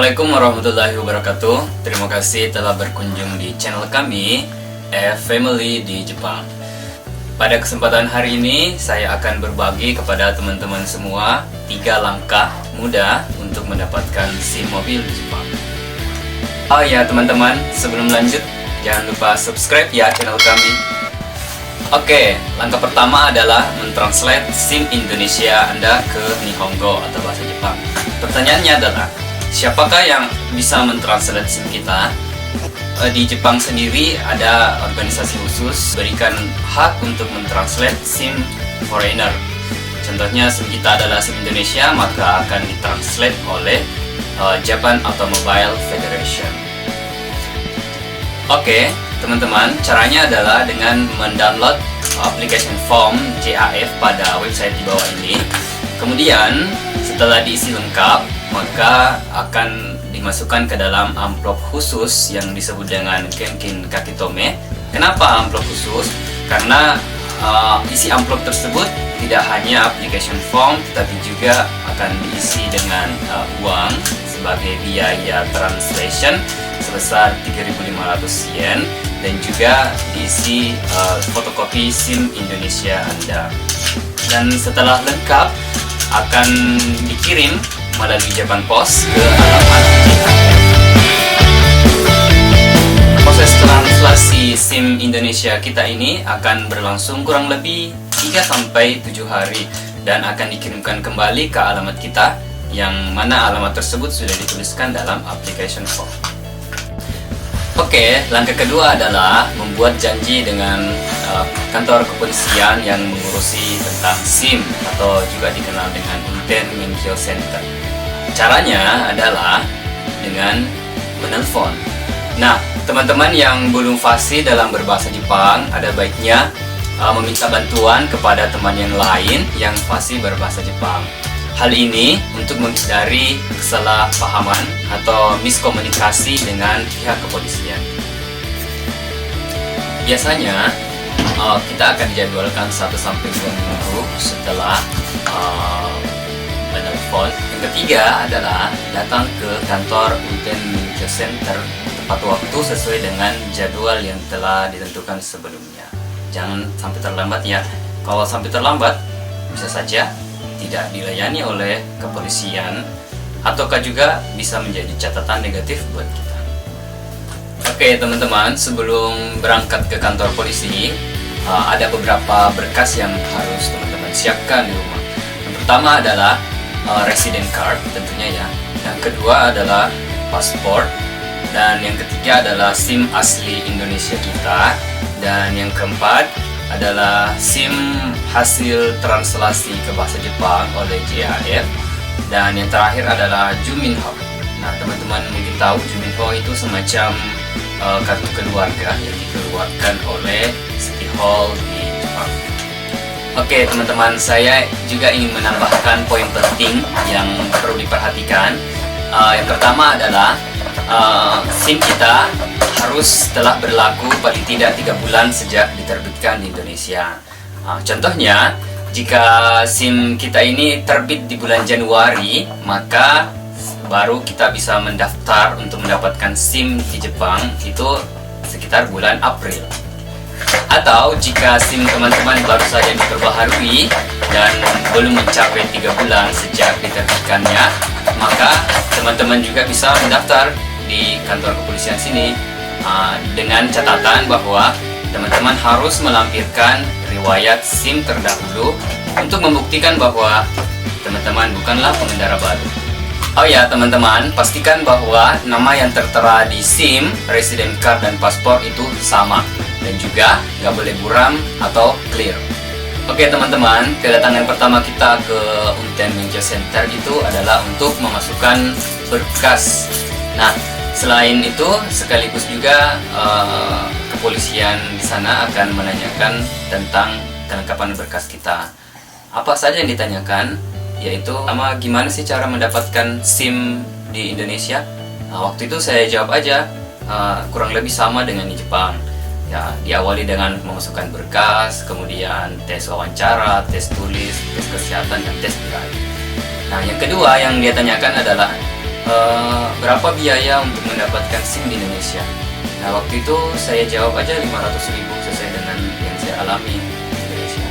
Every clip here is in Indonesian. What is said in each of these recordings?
Assalamualaikum warahmatullahi wabarakatuh. Terima kasih telah berkunjung di channel kami, Family di Jepang. Pada kesempatan hari ini, saya akan berbagi kepada teman-teman semua 3 langkah mudah untuk mendapatkan SIM mobil di Jepang. Oh ya teman-teman, sebelum lanjut, jangan lupa subscribe ya channel kami. Oke, langkah pertama adalah mentranslate SIM Indonesia Anda ke Nihongo atau bahasa Jepang. Pertanyaannya adalah, siapakah yang bisa mentranslate SIM kita? Di Jepang sendiri ada organisasi khusus berikan hak untuk mentranslate SIM foreigner. Contohnya SIM kita adalah SIM Indonesia, maka akan ditranslate oleh Japan Automobile Federation. Oke, teman-teman, caranya adalah dengan mendownload application form JAF pada website di bawah ini. Kemudian setelah diisi lengkap, maka akan dimasukkan ke dalam amplop khusus yang disebut dengan Genkin Kakitome. Kenapa amplop khusus? Karena isi amplop tersebut tidak hanya application form, tetapi juga akan diisi dengan uang sebagai biaya translation sebesar 3.500 yen dan juga diisi fotokopi SIM Indonesia Anda. Dan setelah lengkap akan dikirim melalui Japan Post ke alamat JAF. Proses translasi SIM Indonesia kita ini akan berlangsung kurang lebih 3-7 hari dan akan dikirimkan kembali ke alamat kita, yang mana alamat tersebut sudah dituliskan dalam application form. Oke, langkah kedua adalah membuat janji dengan kantor kepolisian yang mengurusi tentang SIM atau juga dikenal dengan Unten Menkyo Center. Caranya adalah dengan menelpon. Nah, teman-teman yang belum fasih dalam berbahasa Jepang, ada baiknya meminta bantuan kepada teman yang lain yang fasih berbahasa Jepang. Hal ini untuk menghindari kesalahpahaman atau miskomunikasi dengan pihak kepolisian. Biasanya kita akan dijadwalkan 1-2 minggu setelah menelpon. Yang ketiga adalah datang ke kantor Unten Menkyo Center tepat waktu sesuai dengan jadwal yang telah ditentukan sebelumnya. Jangan sampai terlambat ya. Kalau sampai terlambat, bisa saja tidak dilayani oleh kepolisian, ataukah juga bisa menjadi catatan negatif buat kita. Oke teman-teman, sebelum berangkat ke kantor polisi, ada beberapa berkas yang harus teman-teman siapkan di rumah. Yang pertama adalah resident card tentunya ya. Yang kedua adalah paspor. Dan yang ketiga adalah SIM asli Indonesia kita. Dan yang keempat adalah SIM hasil translasi ke bahasa Jepang oleh JAF. Dan yang terakhir adalah Juminho. Nah, teman-teman mungkin tahu Juminho itu semacam kartu keluarga yang dikeluarkan oleh City Hall di Jepang. Oke teman-teman, saya juga ingin menambahkan poin penting yang perlu diperhatikan. Yang pertama adalah SIM kita harus telah berlaku paling tidak 3 bulan sejak diterbitkan di Indonesia. Contohnya, jika SIM kita ini terbit di bulan Januari, maka baru kita bisa mendaftar untuk mendapatkan SIM di Jepang itu sekitar bulan April. Atau jika SIM teman-teman baru saja diperbaharui dan belum mencapai 3 bulan sejak diterbitkannya, maka teman-teman juga bisa mendaftar di kantor kepolisian sini dengan catatan bahwa teman-teman harus melampirkan riwayat SIM terdahulu untuk membuktikan bahwa teman-teman bukanlah pengendara baru. Oh ya teman-teman, pastikan bahwa nama yang tertera di SIM, resident card, dan paspor itu sama, dan juga nggak boleh buram atau clear. Oke teman-teman, kedatangan pertama kita ke Unten Menkyo Center itu adalah untuk memasukkan berkas. Nah, selain itu sekaligus juga kepolisian di sana akan menanyakan tentang kelengkapan berkas kita. Apa saja yang ditanyakan? Yaitu gimana sih cara mendapatkan SIM di Indonesia? Nah, waktu itu saya jawab aja kurang lebih sama dengan di Jepang. Ya, diawali dengan memasukkan berkas, kemudian tes wawancara, tes tulis, tes kesehatan, dan tes drive. Nah, yang kedua yang dia tanyakan adalah berapa biaya untuk mendapatkan SIM di Indonesia. Nah, waktu itu saya jawab aja 500.000 sesuai dengan yang saya alami di Indonesia.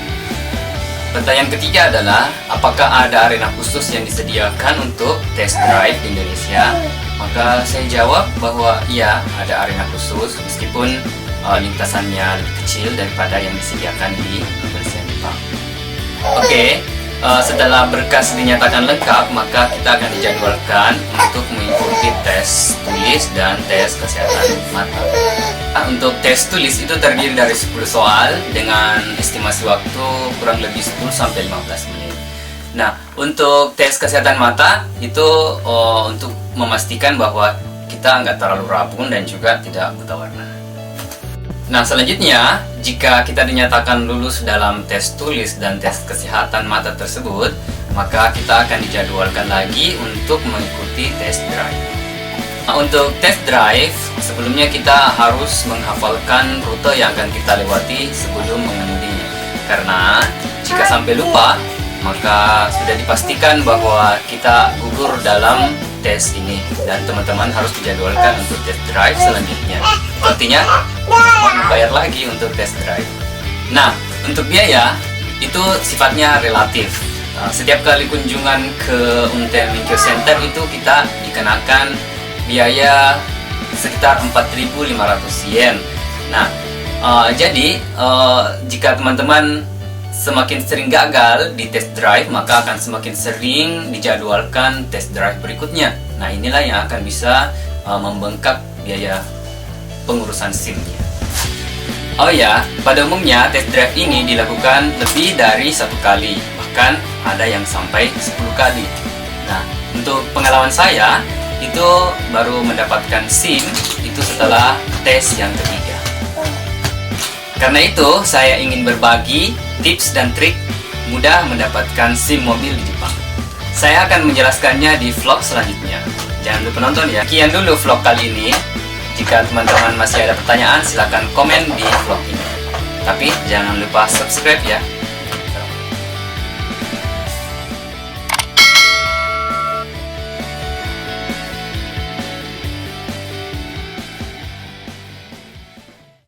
Pertanyaan ketiga adalah, apakah ada arena khusus yang disediakan untuk test drive di Indonesia? Maka saya jawab bahwa iya, ada arena khusus, meskipun lintasannya lebih kecil daripada yang disediakan di kepolisian Jepang. Oke, setelah berkas dinyatakan lengkap, maka kita akan dijadwalkan untuk mengikuti tes tulis dan tes kesehatan mata. Untuk tes tulis itu terdiri dari 10 soal dengan estimasi waktu kurang lebih 10-15 menit. Nah, untuk tes kesehatan mata itu untuk memastikan bahwa kita nggak terlalu rabun dan juga tidak buta warna. Nah, selanjutnya, jika kita dinyatakan lulus dalam tes tulis dan tes kesehatan mata tersebut, maka kita akan dijadwalkan lagi untuk mengikuti tes drive. Nah, untuk tes drive, sebelumnya kita harus menghafalkan rute yang akan kita lewati sebelum mengemudinya. Karena jika sampai lupa, maka sudah dipastikan bahwa kita gugur dalam tes ini dan teman-teman harus dijadwalkan untuk tes drive selanjutnya. Artinya, mau bayar lagi untuk tes drive. Nah, untuk biaya itu sifatnya relatif. Setiap kali kunjungan ke Unten Menkyo Center itu kita dikenakan biaya sekitar 4.500 yen. Nah, jadi jika teman-teman semakin sering gagal di test drive, maka akan semakin sering dijadwalkan test drive berikutnya. Nah, inilah yang akan bisa membengkak biaya pengurusan SIM-nya. Oh ya, pada umumnya test drive ini dilakukan lebih dari 1 kali, bahkan ada yang sampai 10 kali. Nah, untuk pengalaman saya, itu baru mendapatkan SIM itu setelah tes yang ketiga. Karena itu, saya ingin berbagi tips dan trik mudah mendapatkan SIM mobil di Jepang. Saya akan menjelaskannya di vlog selanjutnya. Jangan lupa nonton ya. Sekian dulu vlog kali ini. Jika teman-teman masih ada pertanyaan, silakan komen di vlog ini. Tapi jangan lupa subscribe ya.